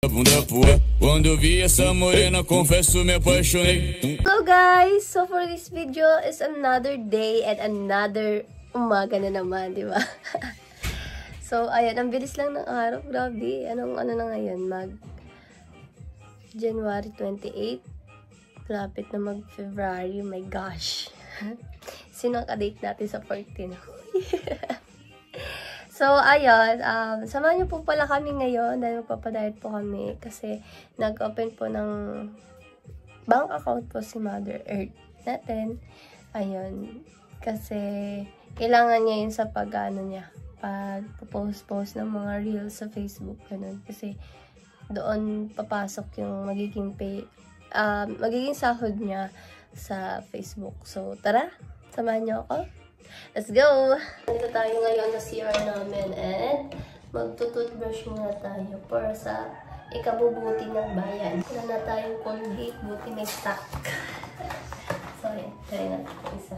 Bunda pua. Quando eu vi essa morena, confesso me apaixonei. Hello guys! So for this video is another day and another umaga na naman, di ba? So ayan, ang bilis lang ng araw. Grabe, ano na ngayon? January 28. Lapit na mag-February. My gosh. Sino ang ka-date natin sa 14? So, ayun, samahan niyo po pala kami ngayon dahil magpapadiet po kami kasi nag-open po ng bank account po si Mother Earth natin. Ayun, kasi kailangan niya yun sa pag-post ng mga reels sa Facebook, ganun. Kasi doon papasok yung magiging sahod niya sa Facebook. So, tara, samahan niyo ako. Let's go! Dito tayo ngayon sa CR namin and magtututbrush muna tayo para sa ikabubuti ng bayan. Wala na tayong Colgate, buti may stock. So, yun. Try natin ito isa.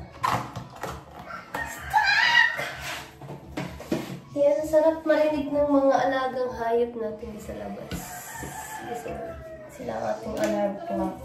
Stock! Yan, sarap marinig ng mga alagang hayop natin sa labas. Kasi sila ang ating alarm clock.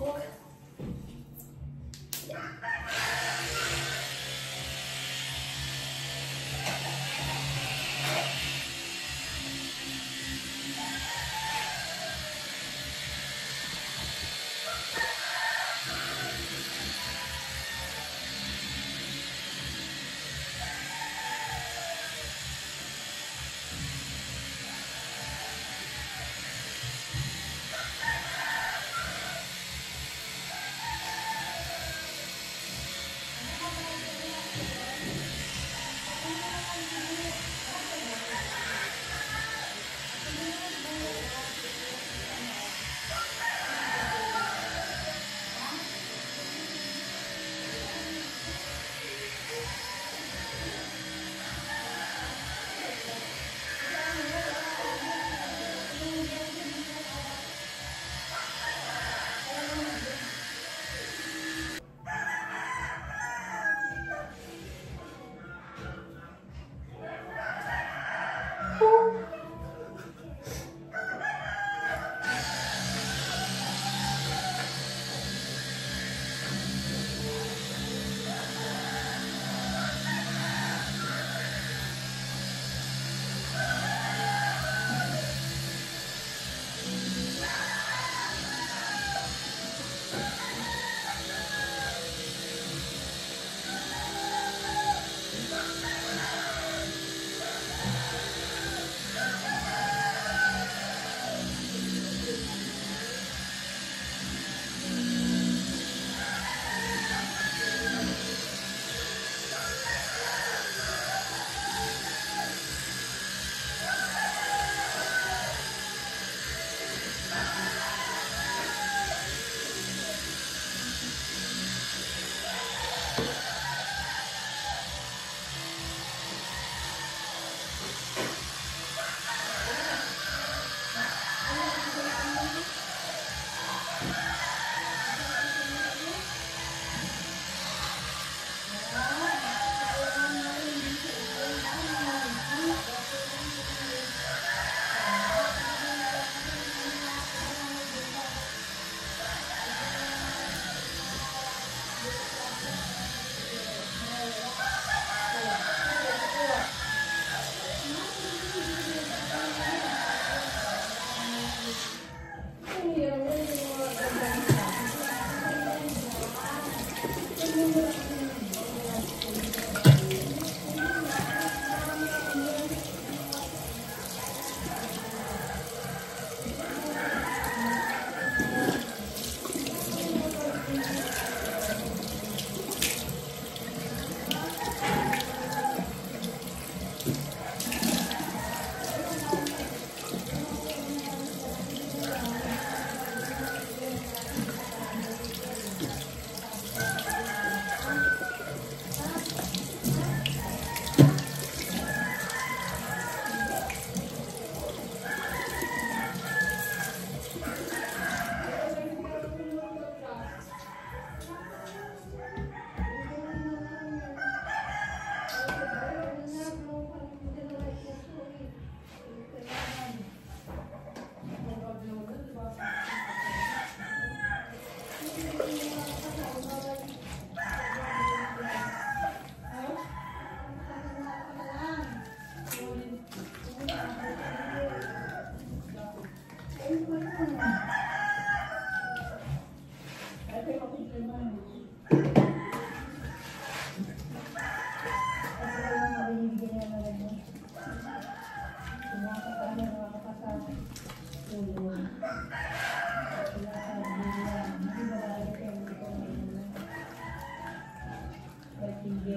So,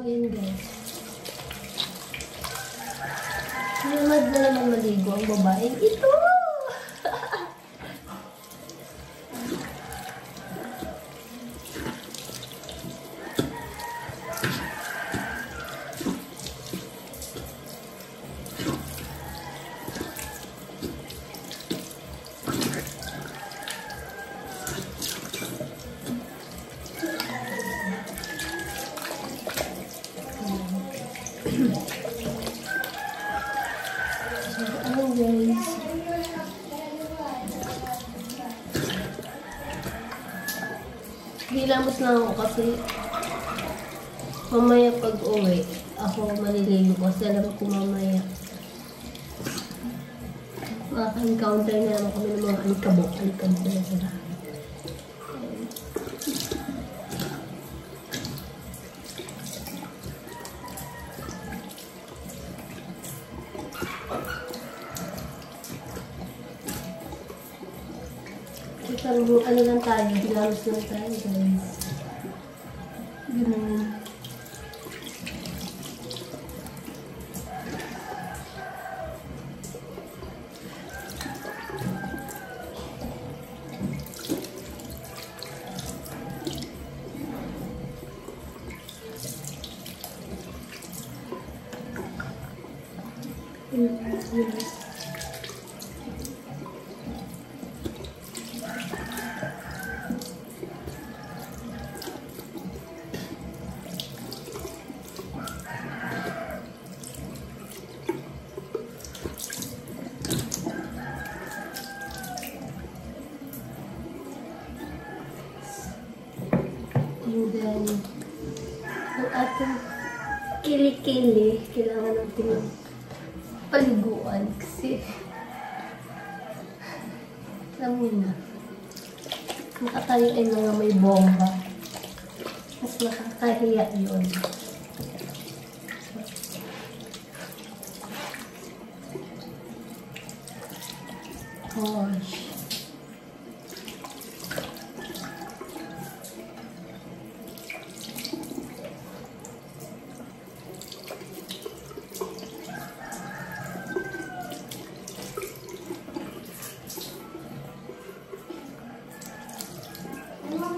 ayun guys. Hinamad na naman maligo ang babaeng ito! Guys. Hilamos lang ako kasi mamaya pag uwi ako maliligo kasi alam ko mamaya maka-encounter na naman kami ng mga alikabok na sila. Parang ano lang tayo, hilamos lang tayo guys. Ganun. And then, ang ating kili-kili, kailangan natin ng paliguan kasi alam mo na, nakatayo ay mga may bomba. Mas nakakahiya yun. Gosh.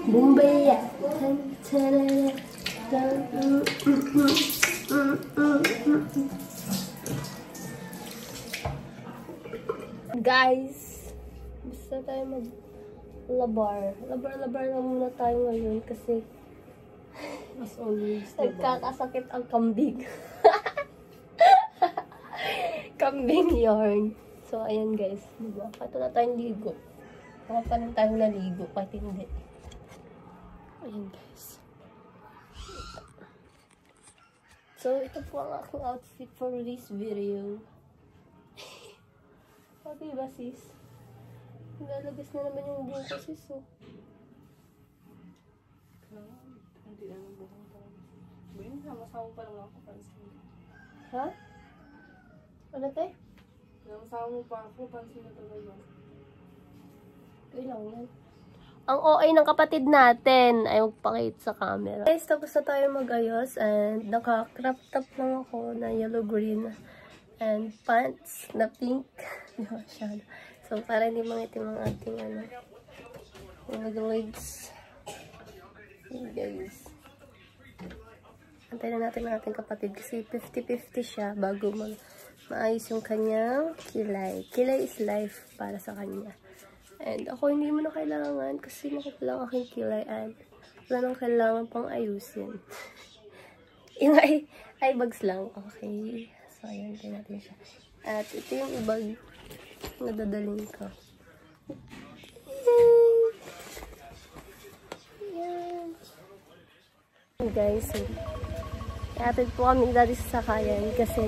Bumbaya. Guys, basta tayo mag-labar. Labar na muna tayo ngayon kasi as always, nagkakasakit ang kambing. Kambing yarn. So, ayan guys. Diba? Pato na tayong ligo. Baka pa rin tayong naligo. Kahit hindi. Ayan guys. So, ito po ang aking outfit for this video. Okay ba sis? Lalabas na naman yung buhok ko sis oh. Hindi na ng buhok talaga. Bayan, sama-sama pa lang ako pansin. Ha? Ano tayo? Sama mo pa ako, pansin na talaga. Kailang yan. Ang OA ng kapatid natin ay magpakita sa camera. Guys, tapos na tayo mag-ayos and naka-crop top lang ako na yellow-green and pants na pink. So, para hindi mangitim ang ating yung legs. Hey guys. Antay na natin ang ating kapatid kasi 50-50 siya bago maayos yung kanyang kilay. Kilay is life para sa kanya. And ako hindi mo na kailangan kasi makapal ang aking kilay and wala nang kailangan pang ayusin. Yung eye bags lang. Okay. So, ayan. Tayo natin siya. At ito yung ibag na dadaling ko. Ayan. Guys, so, iatid po kami dati sa sakayan kasi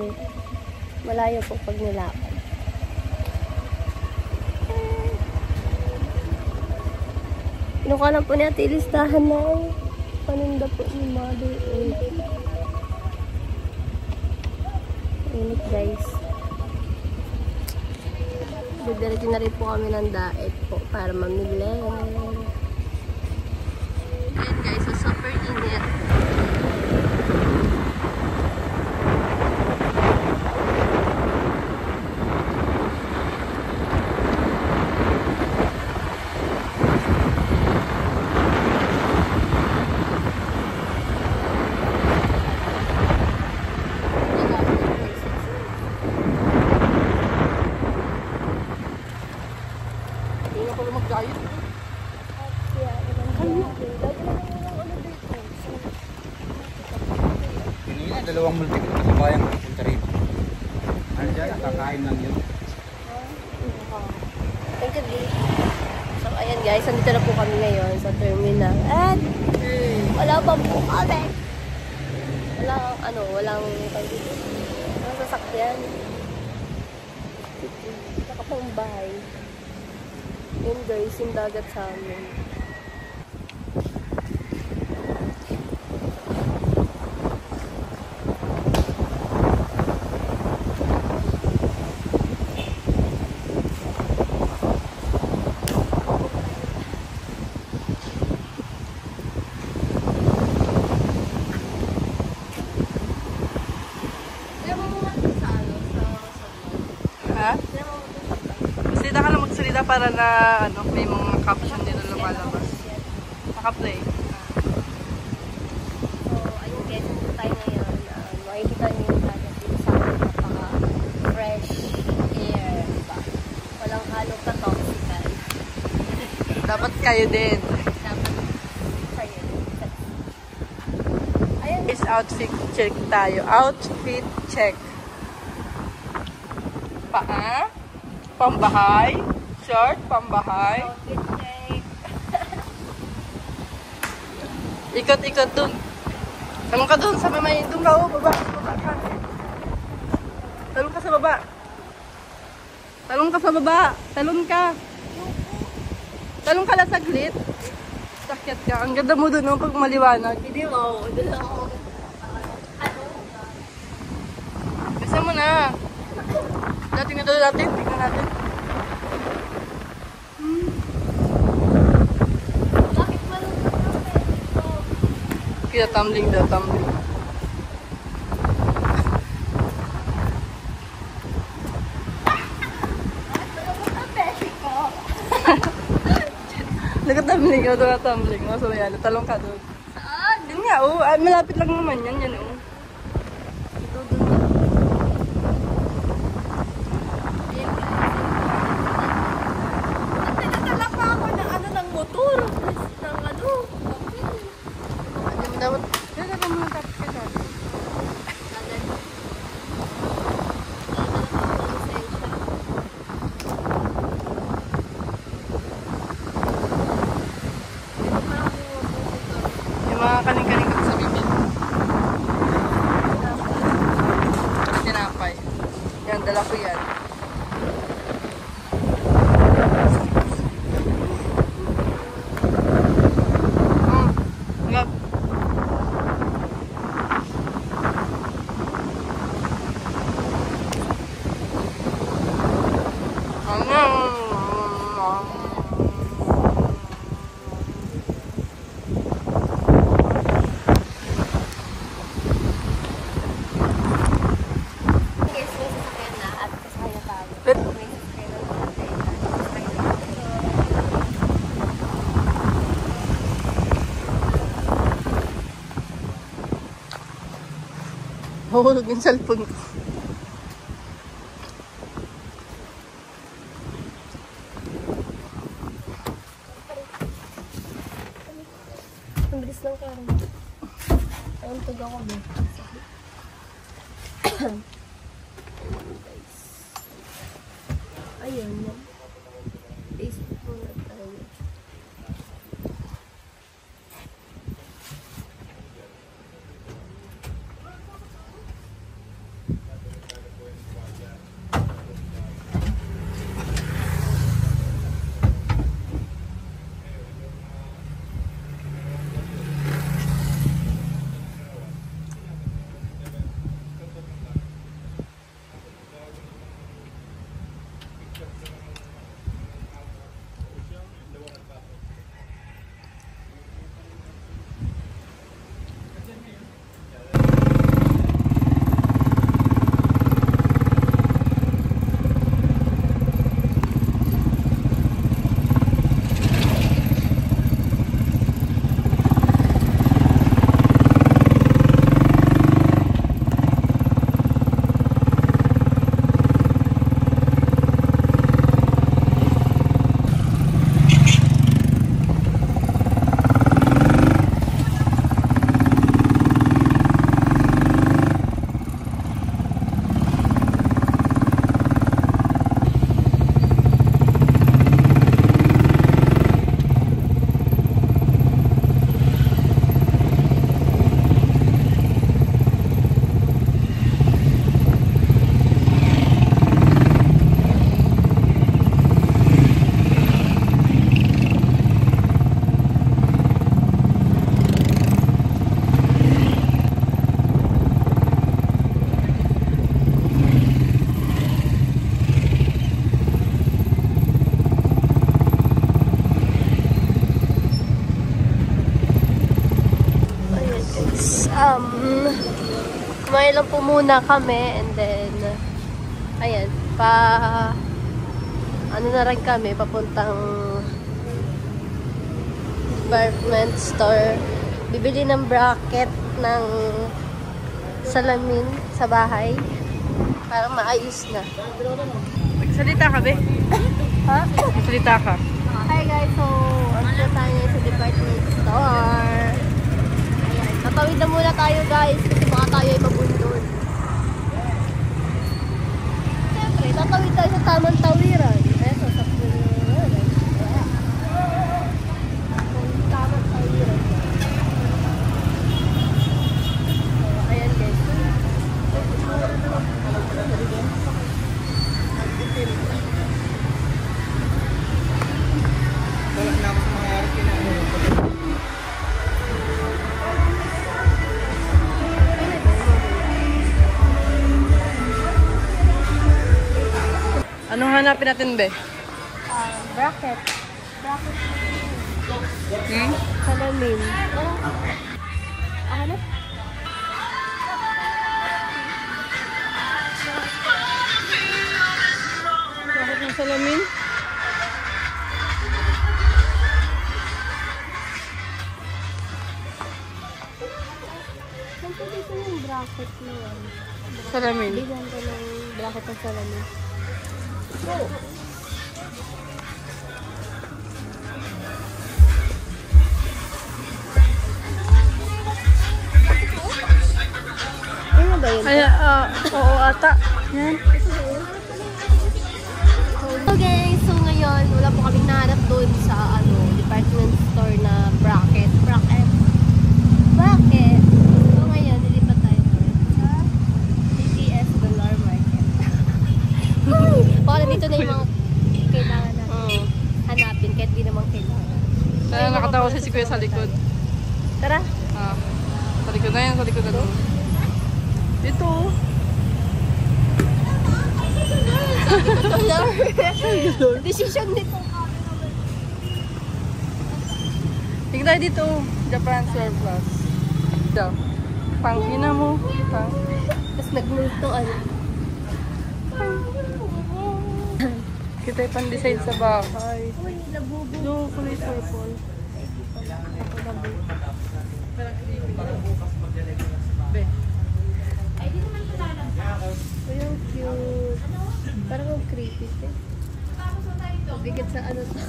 malayo po pag nilakad. Kinuha lang po niya listahan ng paninda po ni Mother Earth. Init guys. Didiretso na rin po kami ng daet po para mamili. Yun nga, dalawang multi ko sa bayang pupunta rin. Ano dyan, kakain lang yun. Thank you, Lee. So, ayan guys, nandito na po kami ngayon sa terminal. At wala pa po kami. Walang sasakyan. Saka pang bahay. Yun guys, yung dagat sa amin. Ha? Salita ka lang magsalita para na may mga caption dito lumalabas. Naka-play. So, ayun guys, dito tayo ngayon. Makikita niyo yung dagat dito sa amin. Napaka-fresh air. Diba? Walang halong ka-toxical. Dapat kayo din. Dapat kayo. Ayun. Is outfit check tayo. Outfit check. Paa? Pambahay? Short? Pambahay? Outfit check. Ikot-ikot dun. Talong ka dun sa mamay. Dun ka, baba. Baba ka. Talong ka sa baba. Talong ka sa baba. Talong ka. Talong ka lang saglit. Sakit ka. Ang ganda mo dun, pag maliwanag. Hindi mo. Doon ako. Bisa mo na. Tingnan natin. Tingnan natin. Bakit malungkot natin? Kita tumbling daw, tumbling. Nagka-tumbling ka, nagka-tumbling. So yan, talong ka doon. Saan? Yun nga, ay, malapit lang naman yan, yan oh. Dapat, kaya ka muna tapos ka dyan. Yung mga kaling-kaling ka sa bibig. Tinapay. Yan, dala ko yan. Mahulog yung cellphone ko. Ang bilis lang kayo. Ayun, tug ako ba? Ayun. Facebook muna tayo. kumain lang po muna kami and then ayan, ano na rin kami, papuntang department store. Bibili ng bracket ng salamin sa bahay para maayos na. Magsalita ka, be? Ha? Magsalita ka. Hi guys, so ano na tayo sa department store. Ayan, tatawid na muna tayo guys kasi baka tayo ay mabundol. Siyempre, tatawid tayo sa tamang tawiran. Eto, sa tamang tawiran. So, ayan guys. Wala na ako sa mga arkin na Anong hanapin natin, be? Bracket. Salamin. Ano? Bakit ng salamin? Saan po dito yung bracket niya? Salamin. Bigyan ko ng bracket ng salamin. Ano ba yun? Ay, oo ata. Yan. So guys, so ngayon, wala po kaming nahanap doon sa department store na bracket. So ngayon, nilipat tayo sa DTS Dollar Market. Baka dito na yung mga kailangan natin hanapin kahit di naman kailangan. Kaya nakatawa si Kuya sa likod. Tara! Sa likod na yan, sa likod na doon. Dito. Dollar! Decision nito. Tingnan tayo dito. Japan surplus. Ito. Pangina mo. Tapos nag-move to Kita yung pan-design sa bahay. Uy, labubo. No, kulay purple. Be. Uy, ang cute. Parang ang creepy. Bigat sa ano to.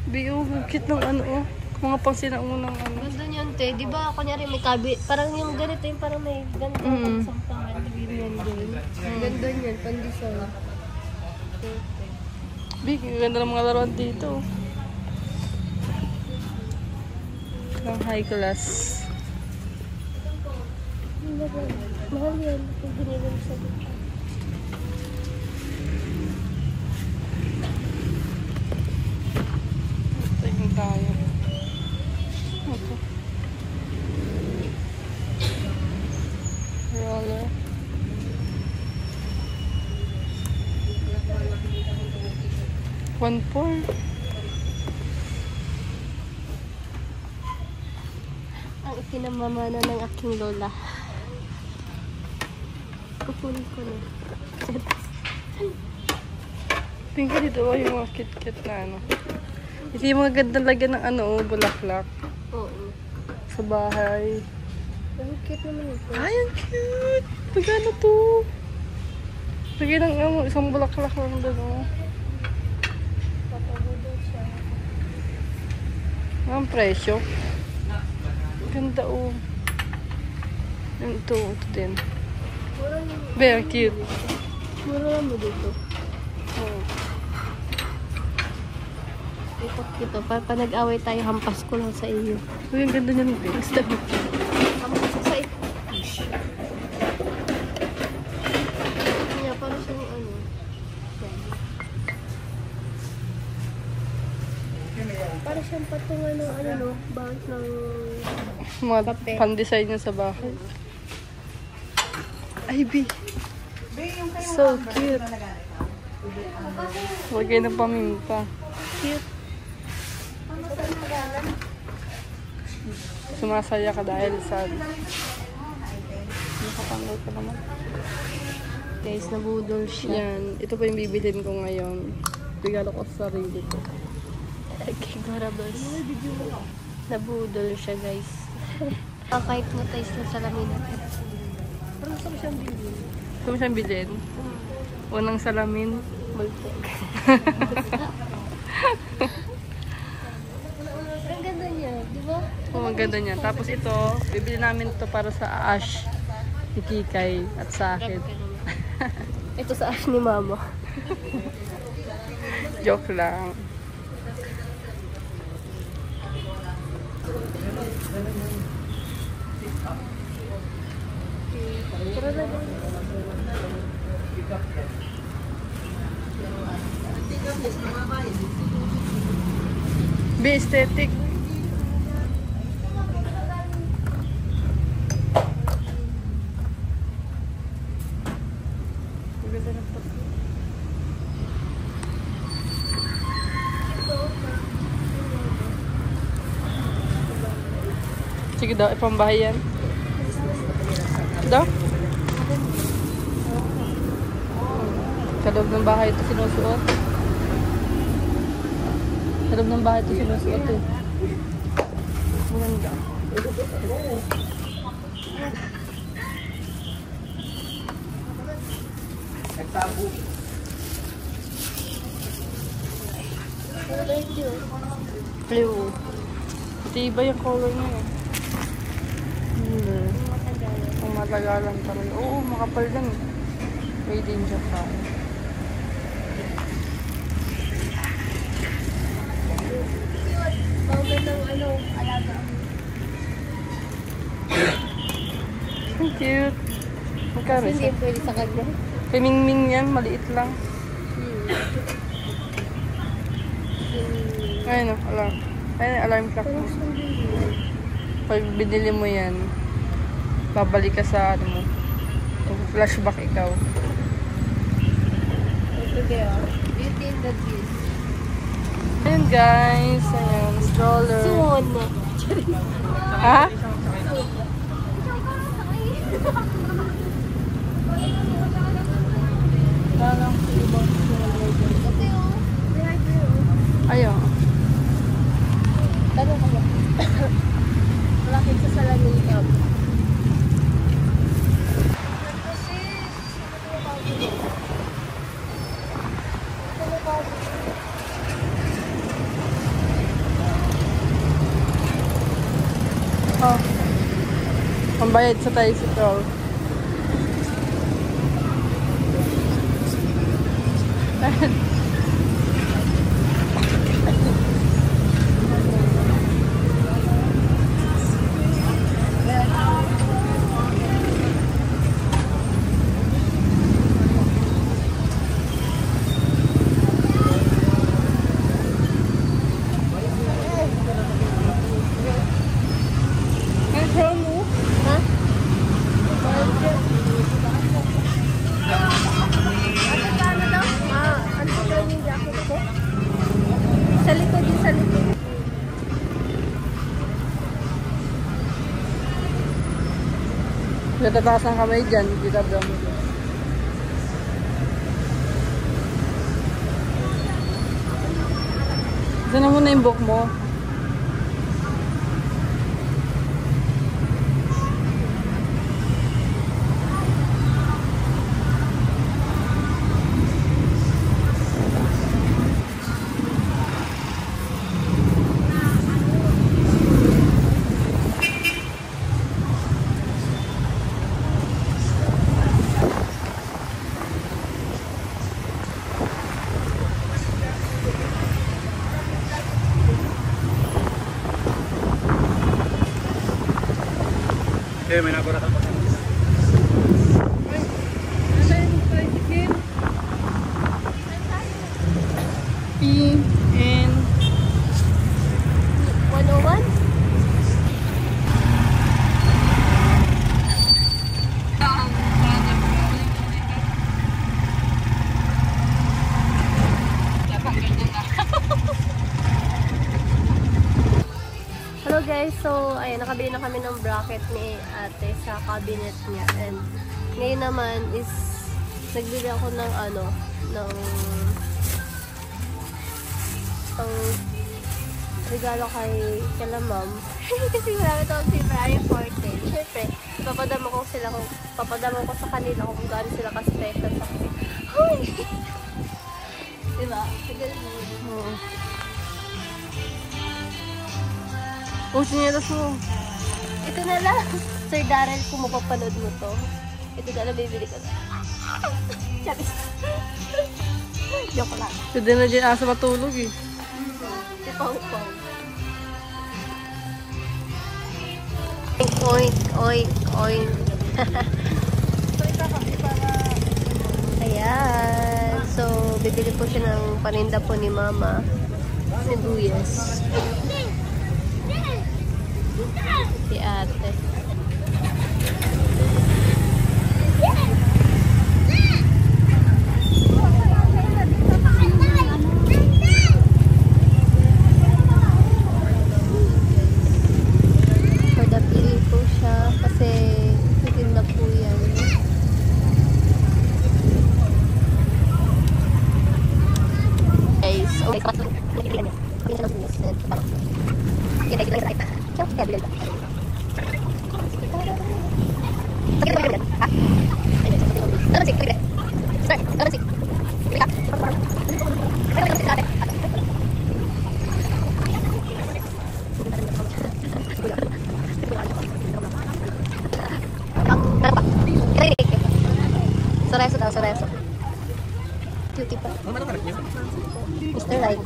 Biyo, cute ng ano. Mga pang sinaunang ano. Ganda niyan, te. Di ba, kunyari may kabi, parang yung ganito yung parang may ganito pagsampangan. Ganyan din. Ganda niyan, pandesal. Big, ganda ng mga laruan dito. Ng high class. Mahal yan. Kung binili mo sa dito. Tingin tayo. Ito. Roller. $1.4. Ang ikinamamana ng aking lola. Kukunin ko na. Tingin ka dito yung mga kit-kit na ano. Ito yung mga gandang lagyan ng ano, bulaklak. Oo. Sa bahay. Ang cute naman ito. Ay, ang cute! Pagano to? Lagyan ng isang bulaklak lang doon, oh. Papabudol siya. Ang presyo. Ganda, oh. Ito din. Very cute. Mura mo dito. Oh. Ito. Pa nag-away tayo, hampas ko lang sa iyo. Uy, ang ganda niyan, babe. Gusto mo. Hampas ko sa iyo. Kanya, parang siyang ano. Parang siyang patungan ng ano, no? Bounce ng Mga Kape. pan-design niya sa bahay. Ay, B. So cute. Lagay ng paminta. cute. Sumasaya ka dahil sa... Nakatanggal ka naman. Guys, nabudol siya. Yan. Ito pa yung bibilhin ko ngayon. Regalo ko sa sarili ko. Okay, gorabos. Nabudol siya, guys. Kahit-hypnotize na salamin natin. Parang gusto mo siyang bilhin. Gusto mo siyang bilhin? Unang salamin. Multik. Ang ganda niya, di ba? Oo, ang ganda niya. Tapos ito, bibili namin ito para sa Ash ni Kikay at sa akin. Ito sa ash ni Mama. Joke lang. Be aesthetic. Sige daw, ipambahay yan. Daw? Sa loob ng bahay ito sinusuot. Sa loob ng bahay ito sinusuot eh. Maganda. Nagtago. Blue. Ito iba yung color niya eh. Kung matagalan talaga. Oo, makapal lang. Made in Japan. Bawal ng alaga. Ang cute. Magkano Hindi siya? pwede sa kanya. Kay Mingming yan, maliit lang. Ayun o, alarm. Ayun, alarm clock mo. Pag binili mo yan, babalik ka sa ano mo. Flashback ikaw. Sige, Beauty and the Beast. Ayun guys, ayun, stroller. Soon. Ha? Ayun. Tanong ko ba? Malapit sa salamin ka. Oh. Pambayad sa tricycle. Sa likod din, sa likod. Natataas ang kamay dyan. Kita daw mo dyan. Diyan na muna yung book mo. Eh, may nagura ka pa. PN 101? guys, so ayun, nakabili na kami ng bracket ni ate sa cabinet niya. And ngayon naman is nagbili ako ng ng regalo kay kala ma'am. Kasi marami ito si February 14. Siyempre, papadamo ko sa kanila kung gaano sila ka-special sa akin. Hoy! Diba? Oo. Oh, sinyelas mo. Ito na lang. Sir Darrell, kung mapapanood mo to, ito na lang bibili ko na. Charis. Joke lang. Pwede na dyan asa matulog eh. Si Pau-Pau. Oink, oink, oink. Ayan. So, bibili po siya ng paninda po ni Mama. Sibuyas. Si ate. Pagdapili po siya kasi titinda po yan. Guys, okay. Soreso daw, soreso. Cutie pa. Mr. Right.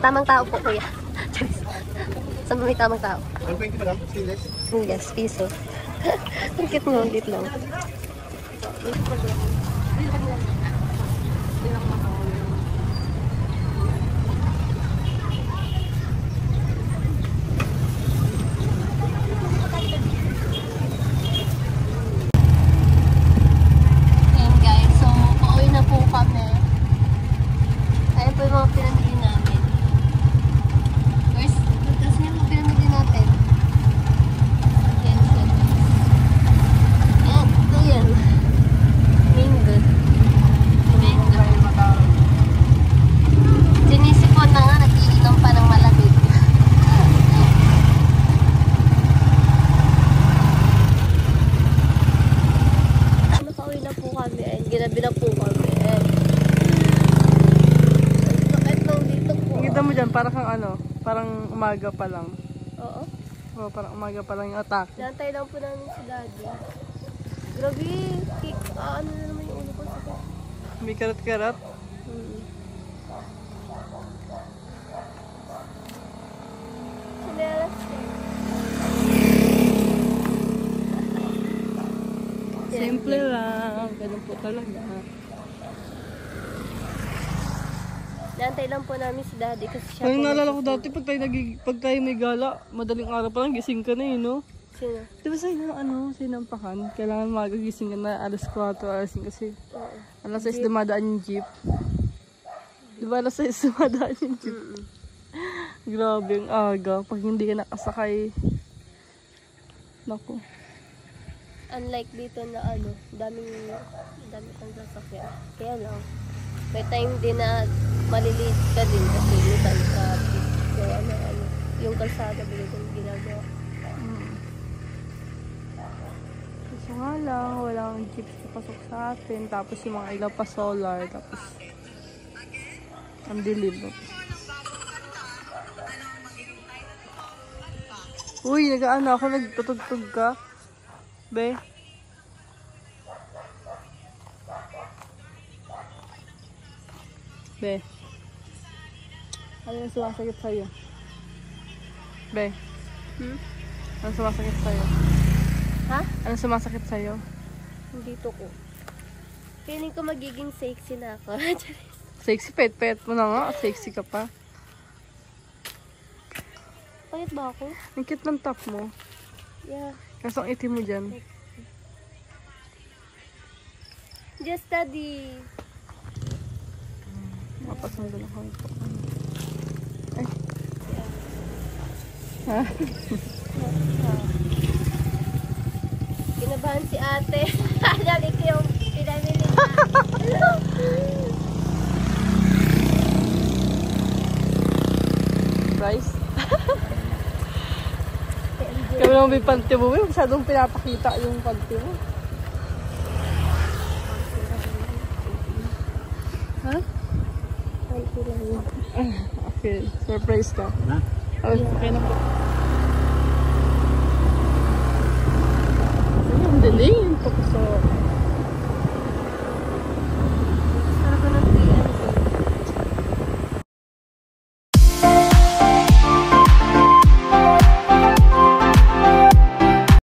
Tamang tao po, kuya. Saan ba may tamang tao? 120 pa lang, stainless. Yes, piso. Ang cute mo, ulit lang. Ayan guys, so pauwi na po kami. Ayan po yung mga pinamili namin. First, tapos nga mga pinamili natin. Ayan siya. Ayan, ito yan. Mango. Mango. Sinisipon na nga, nag-iinom pa ng malamig. Nakauwi na po kami and ginabi na po kami. Sakit lang dito po. Kita mo dyan, parang kang parang umaga pa lang. Oo. Oh, parang umaga pa lang yung attack. Nantay lang po namin si Daddy. Grabe, ano na naman yung ulo ko sa kanya. May karat-karat. Sinelas ko. Simple lang. Ganun po talaga. Nantay lang po namin si Daddy kasi siya Kaya po naalala ko nagsusunod. dati, pag tayo may gala, madaling araw pa lang, gising ka na eh, no? Sino? Di ba sinampakan? Kailangan magagising ka na alas 4, alas 5 kasi Oo. alas 6 dumadaan yung jeep. Di ba alas 6 dumadaan yung jeep? Grabe yung aga. Pag hindi ka nakasakay. Naku. Unlike dito na daming kang sasakyan. Kaya lang, may time din na maliliit ka din kasi minsan traffic. Kaya yung kalsada bilhin yung ginagawa. Kaso nga lang, walang jeep na pasok sa atin. Tapos yung mga ilaw pa solar. Tapos, ang dilim. Uy, nag-ano ako, nagtutugtog ka. Be? Be? Ano yung sumasakit sa'yo? Be? Ano sumasakit sa'yo? Ha? Ano sumasakit sa'yo? Dito ko. Feeling ko magiging sexy na ako. Sexy, pet mo na nga. Sexy ka pa. Pangit ba ako? Ang cute ng top mo. Yeah. Kaso ang itim mo dyan. Just Daddy. Mapasundo na kami po. Ay. Ha? Kinabahan si ate. Lagi ko yung pinamili na. Price? Kami naman may panty mo. Masyadong pinapakita yung panty mo. Ha? Panty lang yun. Okay. Surprise ka. Na? Okay na po. Ang daling. Tukso.